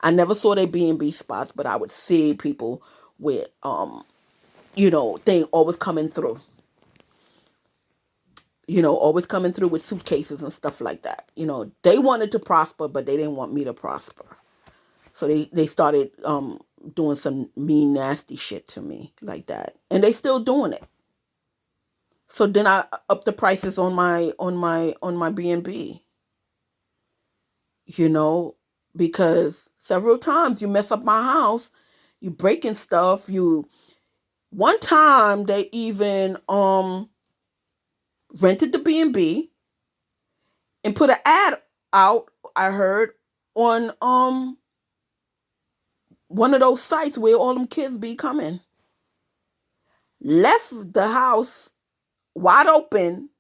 I never saw their B&B spots, but I would see people with thing always coming through. Always coming through with suitcases and stuff like that. They wanted to prosper, but they didn't want me to prosper. So they started doing some mean, nasty shit to me like that, and they still doing it. So then I upped the prices on my B&B. You know, because several times you mess up my house, you breaking stuff. You one time they even rented the B&B and put an ad out. I heard on one of those sites where all them kids be coming. Left the house wide open,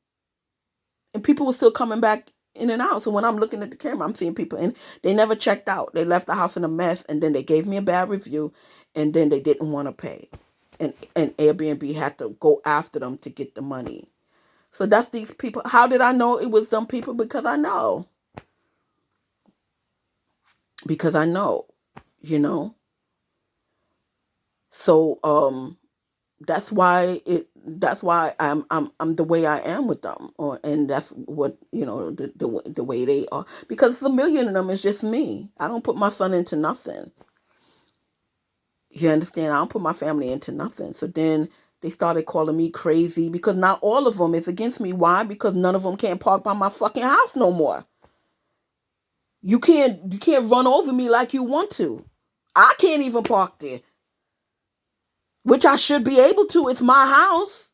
and people were still coming back in and out. So when I'm looking at the camera, I'm seeing people, and they never checked out. They left the house in a mess, and then they gave me a bad review, and then they didn't want to pay, and Airbnb had to go after them to get the money. So that's these people. How did I know it was some people? Because I know, you know. So that's why I'm the way I am with them, and that's what the way they are, because it's a million of them. It's just me. I don't put my son into nothing. You understand? I don't put my family into nothing. So then they started calling me crazy because not all of them is against me. Why? Because none of them can't park by my fucking house no more. You can't run over me like you want to. I can't even park there, which I should be able to. It's my house.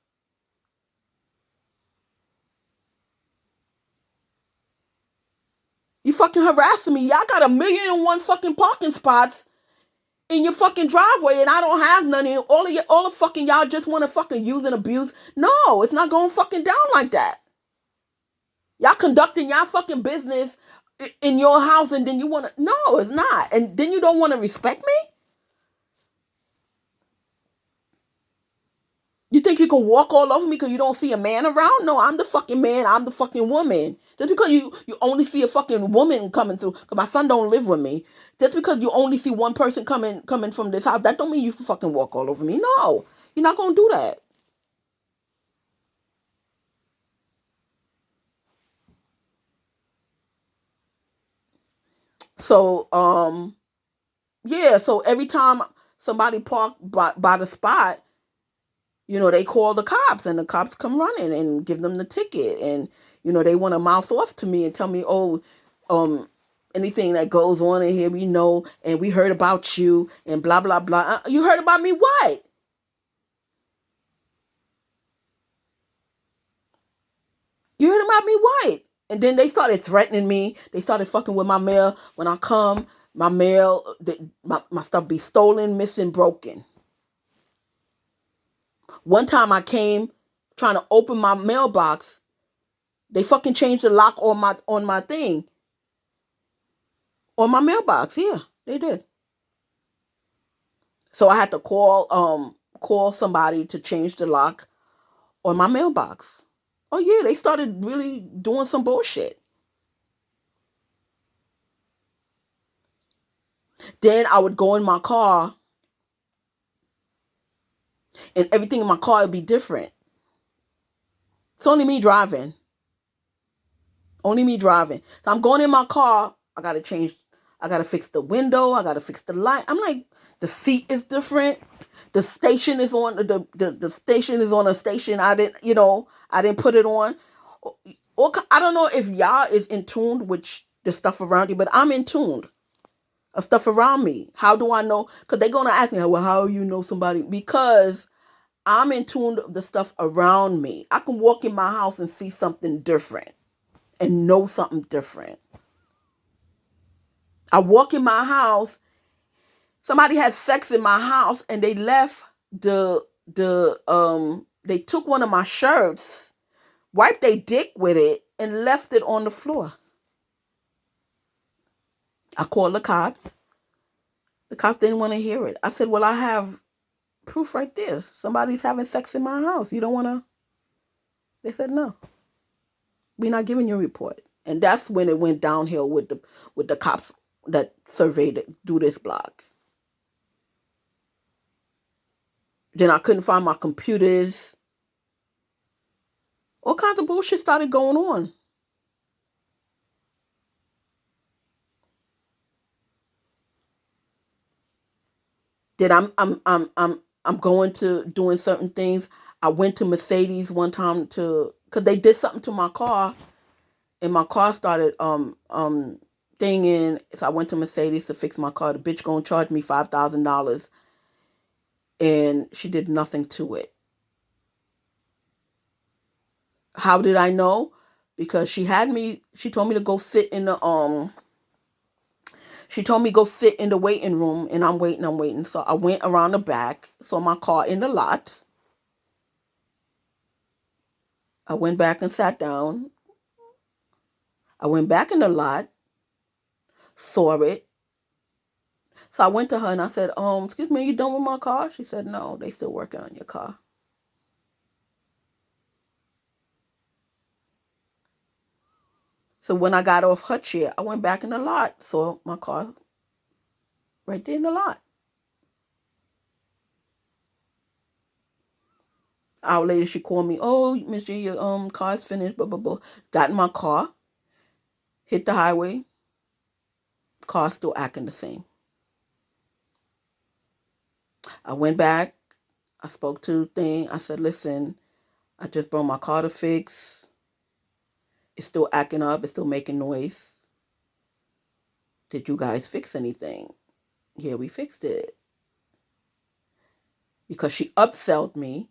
You fucking harassing me. Y'all got 1,000,001 fucking parking spots in your fucking driveway, and I don't have none. And all the fucking y'all just want to fucking use and abuse. No, it's not going fucking down like that. Y'all conducting y'all fucking business in your house, and then you want to. No, it's not. And then you don't want to respect me. You think you can walk all over me because you don't see a man around? No, I'm the fucking man. I'm the fucking woman. Just because you only see a fucking woman coming through, because my son don't live with me. Just because you only see one person coming from this house, that don't mean you can fucking walk all over me. No, you're not gonna do that. So yeah. So every time somebody park by the spot, they call the cops, and the cops come running and give them the ticket, and they want to mouth off to me and tell me, oh, um, anything that goes on in here, we know, and we heard about you, and blah blah blah. You heard about me? What? You heard about me? What? And then they started threatening me. They started fucking with my mail. When I come, my mail, my stuff be stolen, missing, broken. One time I came trying to open my mailbox. They fucking changed the lock on my thing. On my mailbox, yeah, they did. So I had to call somebody to change the lock on my mailbox. Oh yeah, they started really doing some bullshit. Then I would go in my car, and everything in my car would be different. It's only me driving. Only me driving. So I'm going in my car. I gotta fix the window. I gotta fix the light. I'm like, the seat is different. The station is on the station is on a station. I didn't put it on. Or I don't know if y'all is in tune with the stuff around you, but I'm in tune of stuff around me. How do I know? Because they're gonna ask me, well, how you know somebody? Because I'm in tune with the stuff around me. I can walk in my house and see something different and know something different. I walk in my house, somebody had sex in my house, and they left they took one of my shirts, wiped their dick with it, and left it on the floor. I called the cops. The cops didn't want to hear it. I said, well, I have proof right there. Somebody's having sex in my house. You don't want to? They said, no, we're not giving you a report. And that's when it went downhill with the cops that survey to do this block. Then I couldn't find my computers. All kinds of bullshit started going on. Then I'm going to doing certain things. I went to Mercedes one time because they did something to my car, and my car started thinging. So I went to Mercedes to fix my car. The bitch gonna charge me $5,000, and she did nothing to it. How did I know? Because she told me to go sit in the she told me go sit in the waiting room, and I'm waiting. So I went around the back, saw my car in the lot. I went back and sat down. I went back in the lot, saw it. So I went to her and I said, excuse me, are you done with my car? She said, no, they still working on your car. So when I got off her chair, I went back in the lot, saw my car right there in the lot. An hour later, she called me, oh, Miss G, your car's finished, blah, blah, blah. Got in my car, hit the highway, car still acting the same. I went back, I spoke to the thing, I said, listen, I just brought my car to fix. It's still acting up, it's still making noise. Did you guys fix anything? Yeah, we fixed it. Because she upsold me,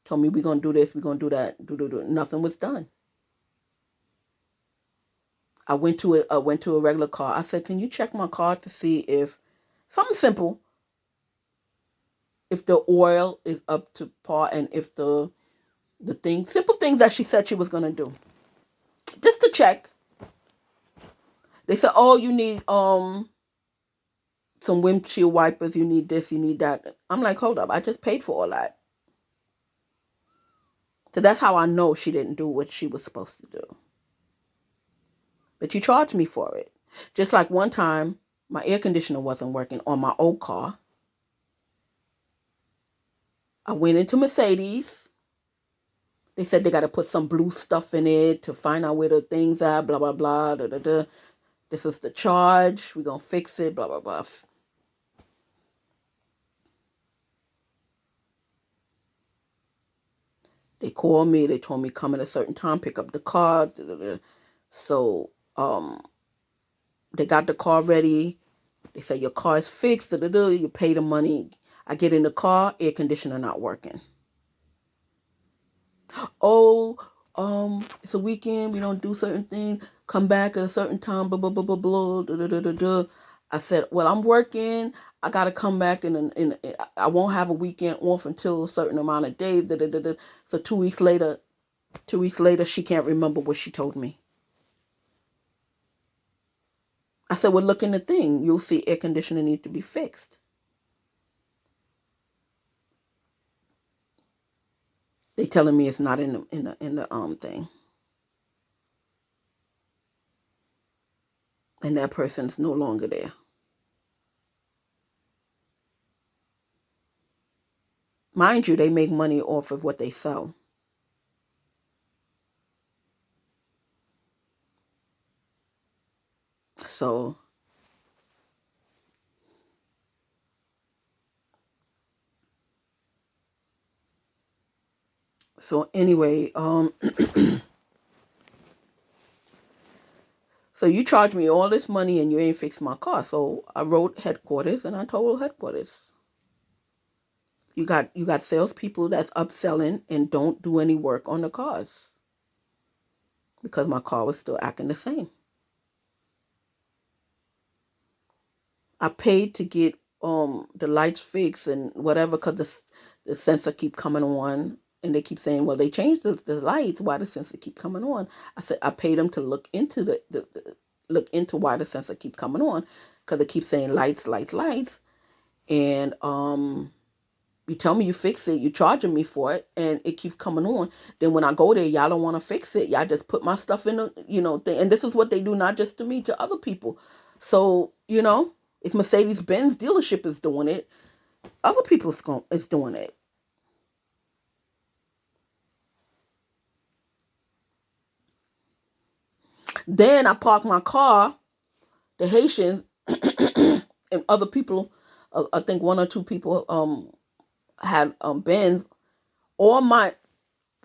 told me we're going to do this, we're going to do that, do. Nothing was done. I went to a regular car. I said, can you check my car to see if, something simple, if the oil is up to par, and if the simple things that she said she was going to do. Just to check. They said, oh, you need some windshield wipers, you need this, you need that. I'm like, hold up, I just paid for all that. So that's how I know she didn't do what she was supposed to do. But you charged me for it. Just like one time, my air conditioner wasn't working on my old car. I went into Mercedes. They said they got to put some blue stuff in it to find out where the things are, blah, blah, blah, da, da, da. This is the charge. We're going to fix it, blah, blah, blah. They called me. They told me come at a certain time, pick up the car. Da, da, da. So they got the car ready. They said your car is fixed. Da, da, da. You pay the money. I get in the car, air conditioner not working. Oh, it's a weekend. We don't do certain things. Come back at a certain time. Blah blah blah blah blah. Da, da, da, da, da. I said, well, I'm working. I gotta come back in. I won't have a weekend off until a certain amount of days. Da, da, da, da. So 2 weeks later, she can't remember what she told me. I said, well, look in the thing. You'll see air conditioner need to be fixed. They telling me it's not in the thing. And that person's no longer there. Mind you, they make money off of what they sell. So anyway, so you charge me all this money and you ain't fixed my car. So I wrote headquarters and I told headquarters, you got salespeople that's upselling and don't do any work on the cars, because my car was still acting the same. I paid to get the lights fixed and whatever, because the sensor keep coming on, and they keep saying, well, they changed the lights, why the sensor keep coming on. I said I paid them to look into look into why the sensor keep coming on, because they keep saying lights, and you tell me you fix it, you charging me for it, and it keeps coming on. Then when I go there, y'all don't want to fix it. Y'all just put my stuff in the thing. And this is what they do, not just to me, to other people. So, if Mercedes-Benz dealership is doing it, other people is doing it. Then I parked my car. The Haitians and other people, I think one or two people had Benz. All my,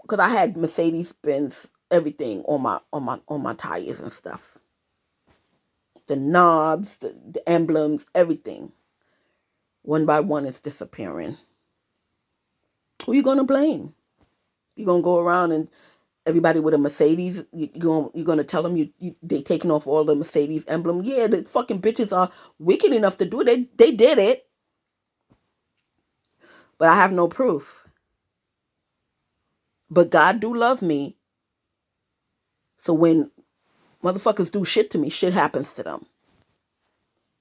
because I had Mercedes-Benz everything on my tires and stuff. The knobs, the emblems, everything. One by one is disappearing. Who you gonna blame? You gonna go around and everybody with a Mercedes, you're gonna tell them they taking off all the Mercedes emblem? Yeah, the fucking bitches are wicked enough to do it. They did it, but I have no proof. But God do love me, so when motherfuckers do shit to me, shit happens to them.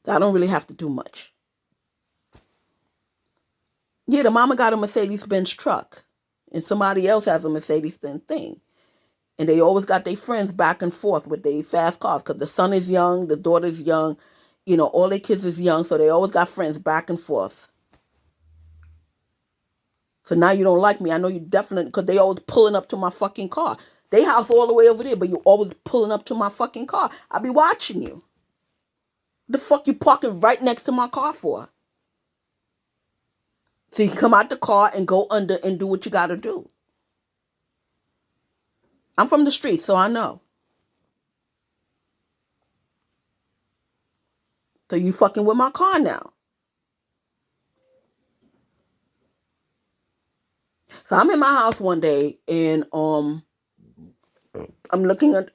I don't really have to do much. Yeah, the mama got a Mercedes-Benz truck, and somebody else has a Mercedes-Benz thing. And they always got their friends back and forth with their fast cars because the son is young, the daughter's young, all their kids is young, so they always got friends back and forth. So now you don't like me. I know you definitely, because they always pulling up to my fucking car. They house all the way over there, but you always pulling up to my fucking car. I be watching you. The fuck you parking right next to my car for? So you can come out the car and go under and do what you gotta do. I'm from the street, so I know. So you fucking with my car now. So I'm in my house one day and I'm looking at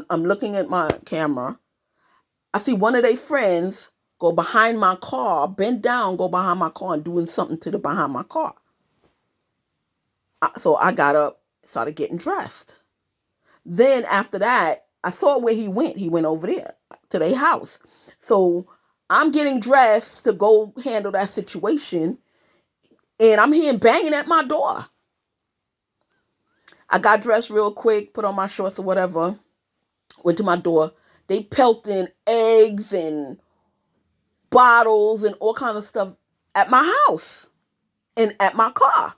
I'm looking at my camera. I see one of their friends go behind my car, bend down, go behind my car and doing something to the behind my car. So I got up, started getting dressed. Then after that, I saw where he went. He went over there to their house. So I'm getting dressed to go handle that situation. And I'm hearing banging at my door. I got dressed real quick, put on my shorts or whatever, went to my door. They pelting eggs and bottles and all kinds of stuff at my house and at my car.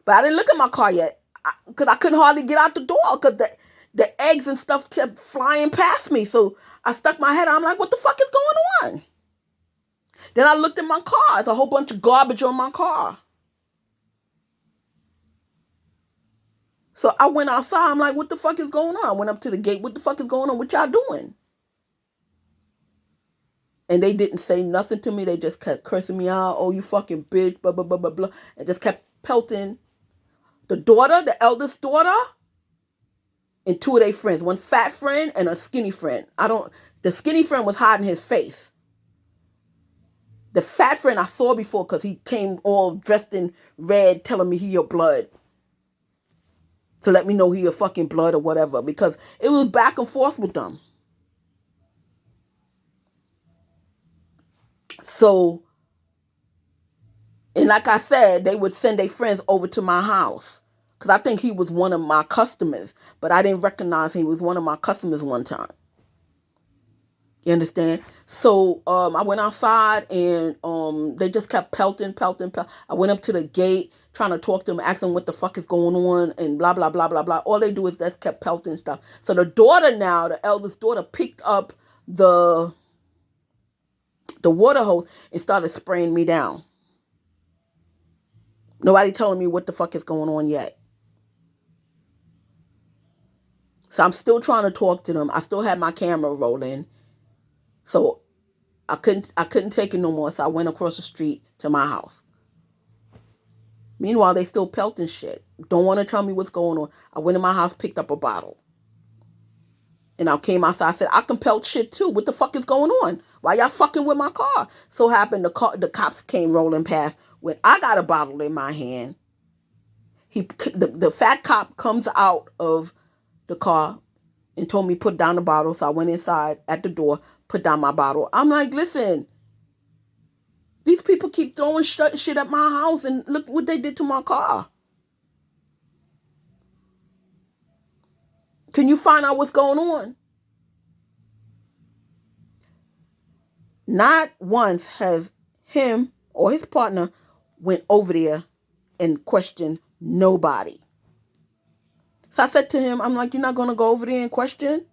But I didn't look at my car yet because I couldn't hardly get out the door because the eggs and stuff kept flying past me. So I stuck my head out. I'm like, what the fuck is going on? Then I looked at my car. There's a whole bunch of garbage on my car. So I went outside. I'm like, what the fuck is going on? I went up to the gate. What the fuck is going on? What y'all doing? And they didn't say nothing to me. They just kept cursing me out. Oh, you fucking bitch, blah, blah, blah, blah, blah. And just kept pelting the daughter, the eldest daughter, and two of their friends. One fat friend and a skinny friend. The skinny friend was hiding his face. The fat friend I saw before because he came all dressed in red telling me he your blood. To let me know he your fucking blood or whatever. Because it was back and forth with them. So, and like I said, they would send their friends over to my house. Because I think he was one of my customers. But I didn't recognize he was one of my customers one time. You understand? So I went outside and they just kept pelting. I went up to the gate trying to talk to them, asking them what the fuck is going on and blah, blah, blah, blah, blah. All they do is just kept pelting stuff. So the daughter now, the eldest daughter, picked up the water hose and started spraying me down. Nobody telling me what the fuck is going on yet. So I'm still trying to talk to them. I still had my camera rolling. So I couldn't take it no more. So I went across the street to my house. Meanwhile, they still pelting shit. Don't want to tell me what's going on. I went in my house, picked up a bottle. And I came outside. I said, I can pelt shit too. What the fuck is going on? Why y'all fucking with my car? So happened the cops came rolling past. When I got a bottle in my hand, the fat cop comes out of the car and told me put down the bottle. So I went inside at the door, put down my bottle. I'm like, listen, these people keep throwing shit at my house and look what they did to my car. Can you find out what's going on? Not once has him or his partner went over there and questioned nobody. So I said to him, I'm like, you're not going to go over there and question?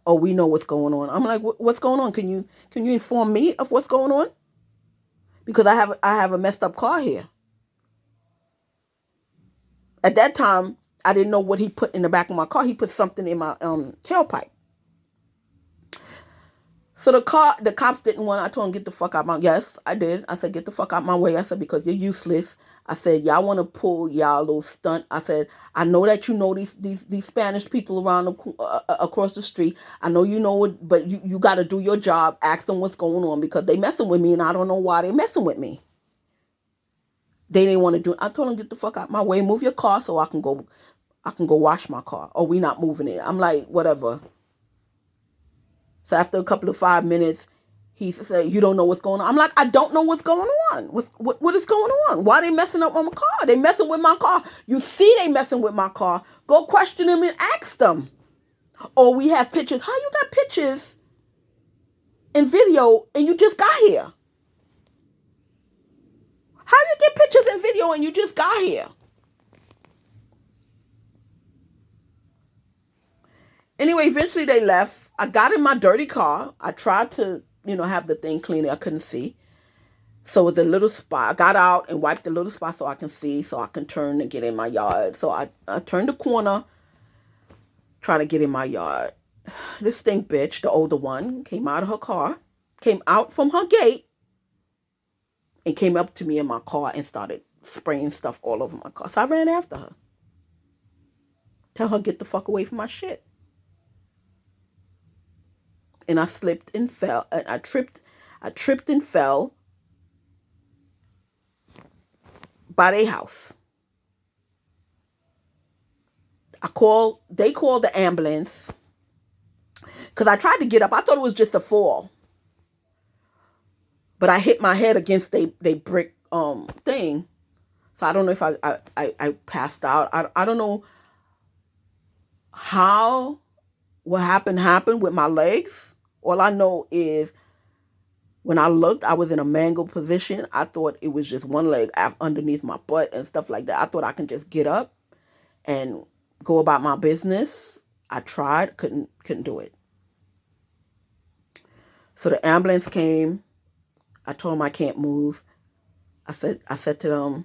Oh, we know what's going on. I'm like, what's going on? Can you inform me of what's going on? Because I have a messed up car here. At that time, I didn't know what he put in the back of my car. He put something in my tailpipe. So the cops didn't want. I told him, get the fuck out my. Yes, I did. I said, get the fuck out my way. I said, because you're useless. I said, y'all want to pull y'all little stunt. I said, I know that you know these Spanish people around across the street. I know you know it, but you got to do your job. Ask them what's going on, because they messing with me, and I don't know why they messing with me. They didn't want to do it. I told them, get the fuck out my way. Move your car so I can go wash my car. Or we not moving it. I'm like, whatever. So after a couple of 5 minutes, he said, you don't know what's going on. I'm like, I don't know what's going on. What is going on? Why they messing up on my car? They messing with my car. You see they messing with my car. Go question them and ask them. Or we have pictures. How you got pictures and video and you just got here? How you get pictures and video and you just got here? Anyway, eventually they left. I got in my dirty car. I tried to, have the thing clean. I couldn't see. So with a little spot, I got out and wiped the little spot so I can see, so I can turn and get in my yard. So I turned the corner, try to get in my yard. This stink bitch, the older one, came out of her car, came out from her gate, and came up to me in my car and started spraying stuff all over my car. So I ran after her. Tell her, get the fuck away from my shit. And I slipped and fell. And I tripped and fell by their house. They called the ambulance. Because I tried to get up. I thought it was just a fall. But I hit my head against they brick thing. So I don't know if I passed out. I don't know how what happened with my legs. All I know is when I looked, I was in a mangled position. I thought it was just one leg underneath my butt and stuff like that. I thought I could just get up and go about my business. I tried, couldn't do it. So the ambulance came. I told them I can't move. I said to them,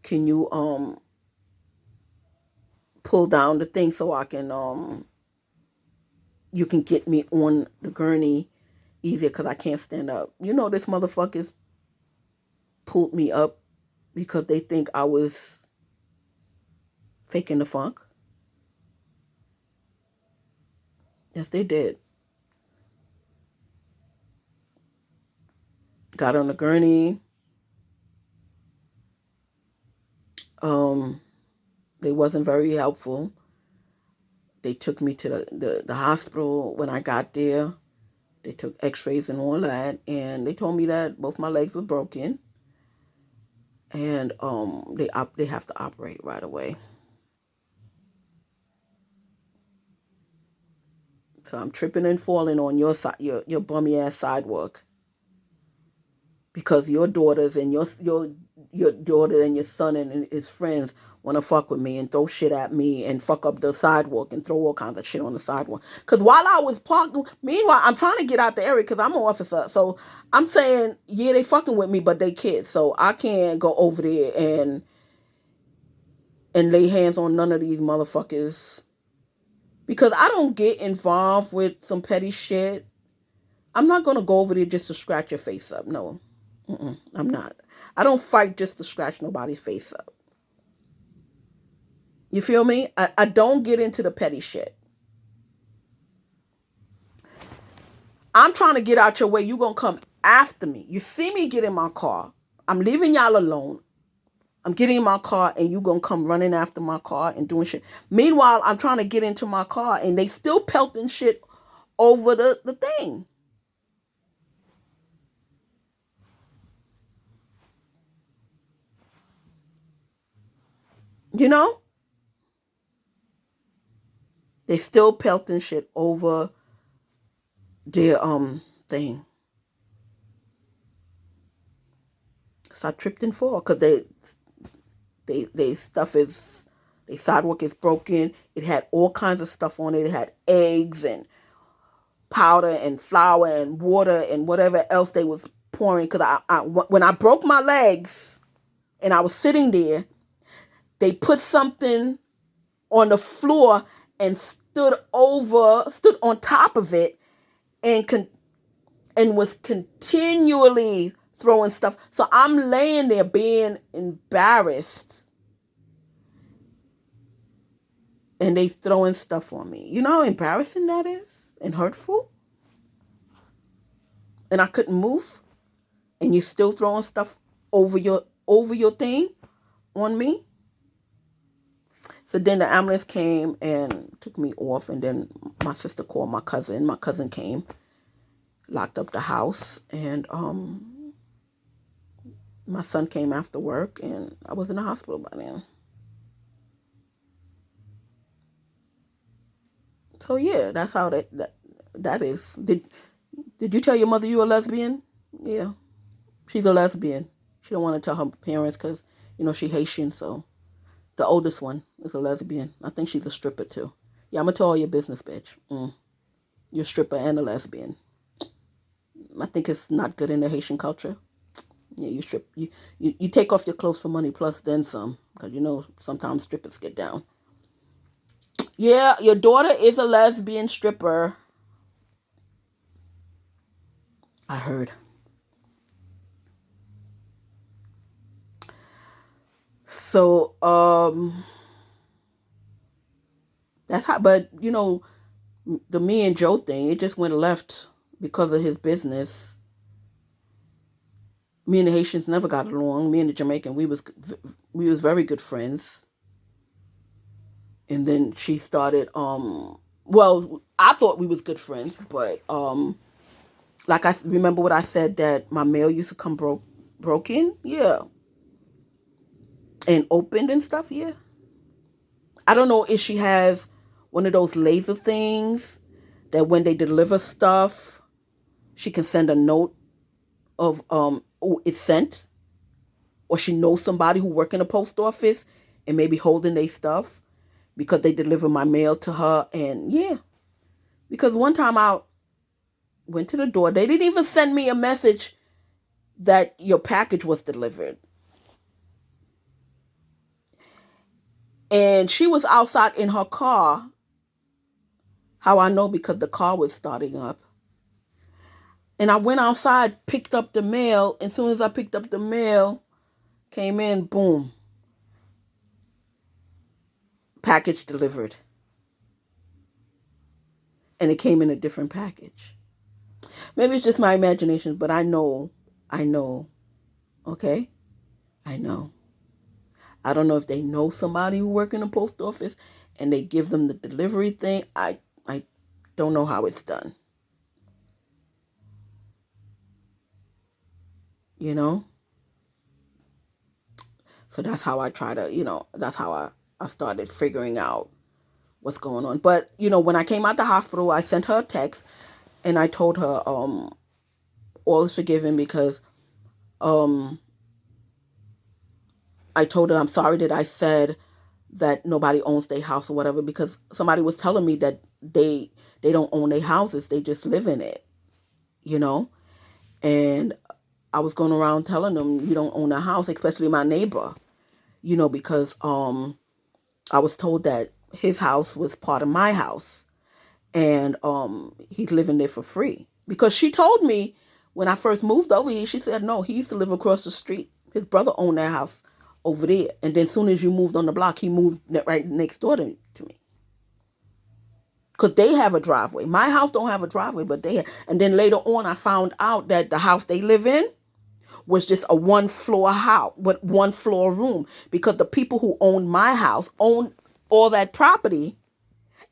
can you pull down the thing so I can you can get me on the gurney easier, because I can't stand up. This motherfuckers pulled me up because they think I was faking the funk. Yes, they did. Got on the gurney. They wasn't very helpful. They took me to the hospital. When I got there, they took x-rays and all that, and they told me that both my legs were broken, and they have to operate right away. So I'm tripping and falling on your bummy ass sidewalk, because your daughters and your daughter and your son and his friends want to fuck with me and throw shit at me and fuck up the sidewalk and throw all kinds of shit on the sidewalk. Because while I was parking, meanwhile, I'm trying to get out the area because I'm an officer. So I'm saying, yeah, they fucking with me, but they kids. So I can't go over there and lay hands on none of these motherfuckers. Because I don't get involved with some petty shit. I'm not going to go over there just to scratch your face up. No, I'm not. I don't fight just to scratch nobody's face up. You feel me? I don't get into the petty shit. I'm trying to get out your way. You going to come after me. You see me get in my car. I'm leaving y'all alone. I'm getting in my car and you going to come running after my car and doing shit. Meanwhile, I'm trying to get into my car and they still pelting shit over the thing. You know? They still pelting shit over their thing. I tripped and fall because they stuff is, the sidewalk is broken. It had all kinds of stuff on it. It had eggs and powder and flour and water and whatever else they was pouring. Because when I broke my legs and I was sitting there, they put something on the floor and stood on top of it and was continually throwing stuff. So I'm laying there being embarrassed, and they throwing stuff on me. You know how embarrassing that is and hurtful? And I couldn't move, and you're still throwing stuff over your thing on me. So then the ambulance came and took me off, and then my sister called my cousin. My cousin came, locked up the house, and my son came after work, and I was in the hospital by then. So yeah, that's how that is. Did you tell your mother you were a lesbian? Yeah, she's a lesbian. She don't want to tell her parents because she Haitian. So the oldest one is a lesbian. I think she's a stripper too. Yeah, I'm gonna tell all your business, bitch. You're a stripper and a lesbian. I think it's not good in the Haitian culture. Yeah, you strip. You take off your clothes for money plus then some, because sometimes strippers get down. Yeah, your daughter is a lesbian stripper. I heard. So that's how. But the me and Joe thing, it just went left because of his business. Me and the Haitians never got along. Me and the Jamaican, we was very good friends. And then she started well, I thought we was good friends, but like I remember what I said, that my mail used to come broken, yeah, and opened and stuff, yeah. I don't know if she has one of those laser things that when they deliver stuff, she can send a note of it's sent, or she knows somebody who work in the post office and maybe holding their stuff because they deliver my mail to her. And yeah, because one time I went to the door, they didn't even send me a message that your package was delivered. And she was outside in her car. How I know? Because the car was starting up. And I went outside, picked up the mail. And as soon as I picked up the mail, came in, boom. Package delivered. And it came in a different package. Maybe it's just my imagination, but I know. Okay? I know. I don't know if they know somebody who works in the post office and they give them the delivery thing. I don't know how it's done. So that's how I try to, that's how I started figuring out what's going on. But, when I came out the hospital, I sent her a text and I told her all is forgiven, because I told her I'm sorry that I said that nobody owns their house or whatever, because somebody was telling me that they don't own their houses, they just live in it, and I was going around telling them, you don't own a house, especially my neighbor, because I was told that his house was part of my house, and he's living there for free, because she told me when I first moved over here, she said no, he used to live across the street, his brother owned that house over there, and then as soon as you moved on the block, he moved right next door to me. Because they have a driveway. My house don't have a driveway, but they have. And then later on, I found out that the house they live in was just a one-floor house with one-floor room, because the people who owned my house owned all that property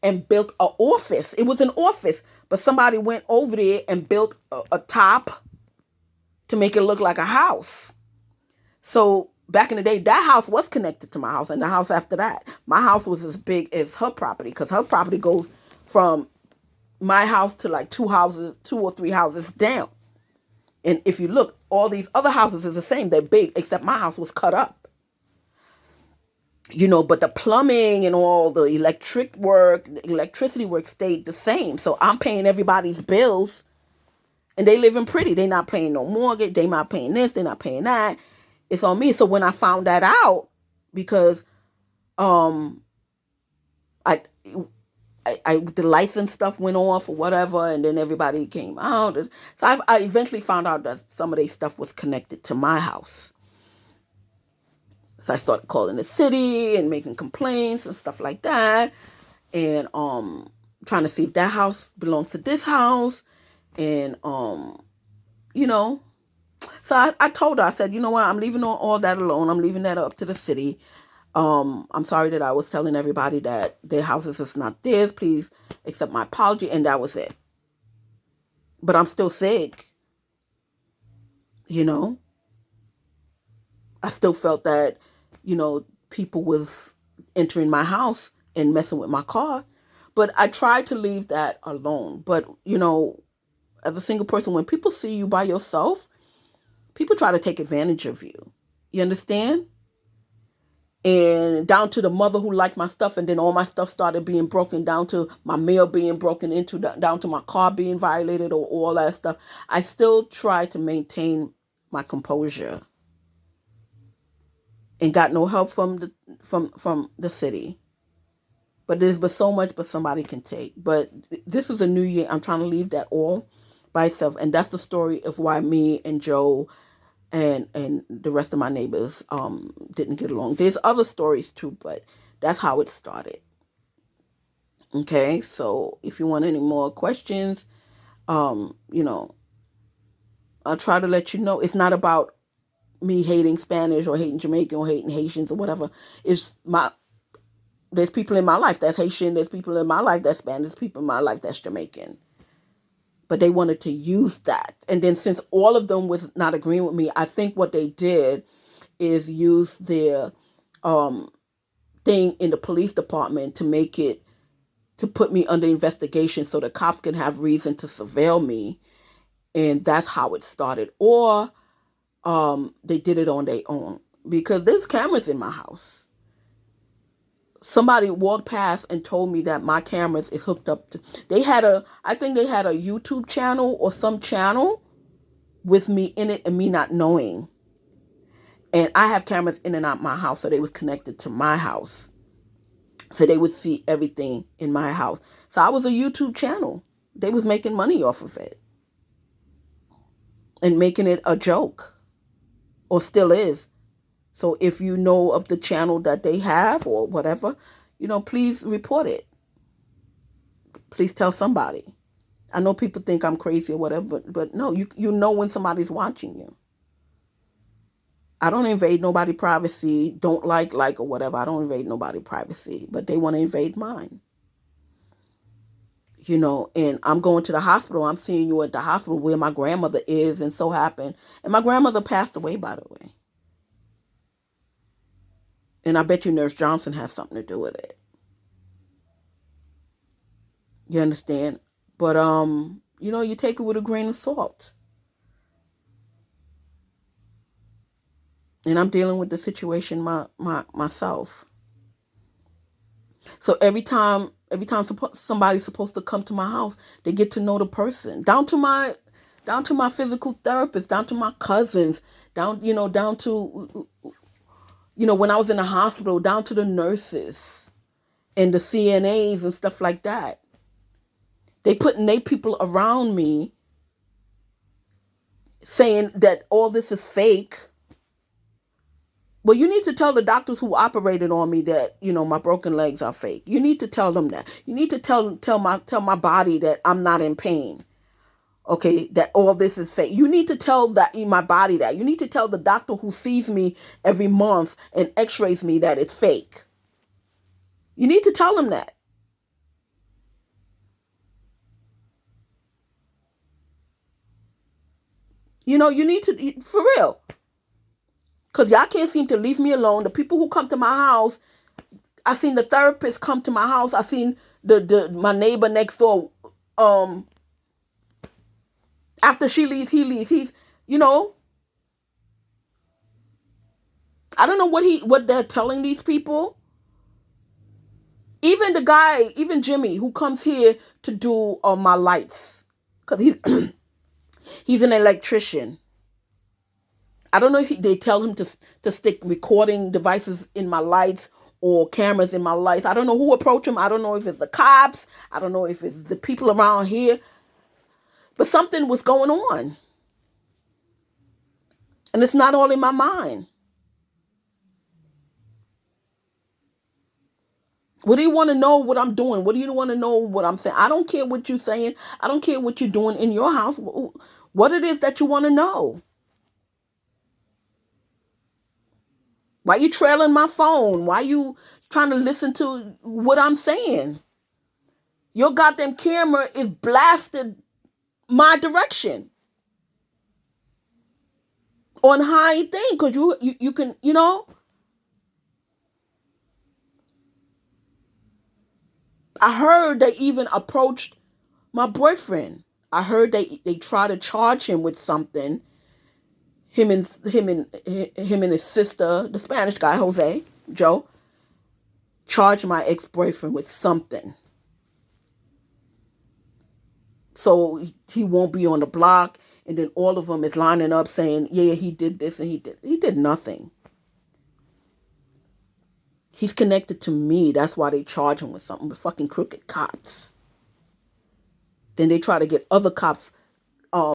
and built an office. It was an office, but somebody went over there and built a top to make it look like a house. So back in the day, that house was connected to my house, and the house after that. My house was as big as her property, because her property goes from my house to like two or three houses down. And if you look, all these other houses is the same. They're big, except my house was cut up. But the plumbing and all the electricity work stayed the same. So I'm paying everybody's bills, and they living pretty. They not paying no mortgage. They not paying this. They not paying that. It's on me. So when I found that out, because um, I, the license stuff went off or whatever, and then everybody came out. So I eventually found out that some of their stuff was connected to my house. So I started calling the city and making complaints and stuff like that, and trying to see if that house belongs to this house, and you know. So I told her, I said, you know what, I'm leaving all that alone. I'm leaving that up to the city. I'm sorry that I was telling everybody that their houses is not theirs. Please accept my apology, and that was it. But I'm still sick. I still felt that, people was entering my house and messing with my car. But I tried to leave that alone. But, as a single person, when people see you by yourself, people try to take advantage of you. You understand? And down to the mother who liked my stuff, and then all my stuff started being broken, down to my mail being broken into, down to my car being violated, or all that stuff. I still try to maintain my composure, and got no help from the city. But there's but so much but somebody can take. But this is a new year. I'm trying to leave that all by itself, and that's the story of why me and Joe and the rest of my neighbors didn't get along. There's other stories too, but that's how it started. Okay, so if you want any more questions, I'll try to let you know. It's not about me hating Spanish or hating Jamaican or hating Haitians or whatever. There's people in my life that's Haitian. There's people in my life that's Spanish. There's people in my life that's Jamaican. But they wanted to use that. And then since all of them was not agreeing with me, I think what they did is use their thing in the police department to put me under investigation so the cops can have reason to surveil me. And that's how it started. Or they did it on their own. Because there's cameras in my house. Somebody walked past and told me that my cameras is hooked up to. I think they had a YouTube channel or some channel with me in it and me not knowing. And I have cameras in and out my house, so they was connected to my house. So they would see everything in my house. So I was a YouTube channel. They was making money off of it. And making it a joke. Or still is. So if you know of the channel that they have or whatever, please report it. Please tell somebody. I know people think I'm crazy or whatever, but no, you know when somebody's watching you. I don't invade nobody's privacy, don't like or whatever. I don't invade nobody's privacy, but they want to invade mine. And I'm going to the hospital. I'm seeing you at the hospital where my grandmother is, and so happened. And my grandmother passed away, by the way. And I bet you Nurse Johnson has something to do with it. You understand? But, you take it with a grain of salt. And I'm dealing with the situation myself. So every time somebody's supposed to come to my house, they get to know the person. Down to my physical therapist, down to my cousins, down to... when I was in the hospital, down to the nurses and the CNAs and stuff like that. They putting their people around me saying that all this is fake. Well, you need to tell the doctors who operated on me that, my broken legs are fake. You need to tell them that. You need to tell my body that I'm not in pain. Okay, that all this is fake. You need to tell my body that. You need to tell the doctor who sees me every month and x-rays me that it's fake. You need to tell them that. You need to, for real. Because y'all can't seem to leave me alone. The people who come to my house, I seen the therapist come to my house. I seen my neighbor next door, after she leaves, he leaves. You know, I don't know what they're telling these people. Even the guy, even Jimmy, who comes here to do my lights, because he's an electrician. I don't know if they tell him to stick recording devices in my lights or cameras in my lights. I don't know who approached him. I don't know if it's the cops. I don't know if it's the people around here. But something was going on. And it's not all in my mind. What do you want to know what I'm doing? What do you want to know what I'm saying? I don't care what you're saying. I don't care what you're doing in your house. What it is that you want to know. Why you trailing my phone? Why you trying to listen to what I'm saying? Your goddamn camera is blasted my direction on high thing because you can, you know. I heard they even approached my boyfriend. I heard they try to charge him with something. Him and his sister, the Spanish guy, Jose, Joe, charged my ex-boyfriend with something. So he won't be on the block. And then all of them is lining up saying, yeah, he did this and he did nothing. He's connected to me. That's why they charge him with something with fucking crooked cops. Then they try to get other cops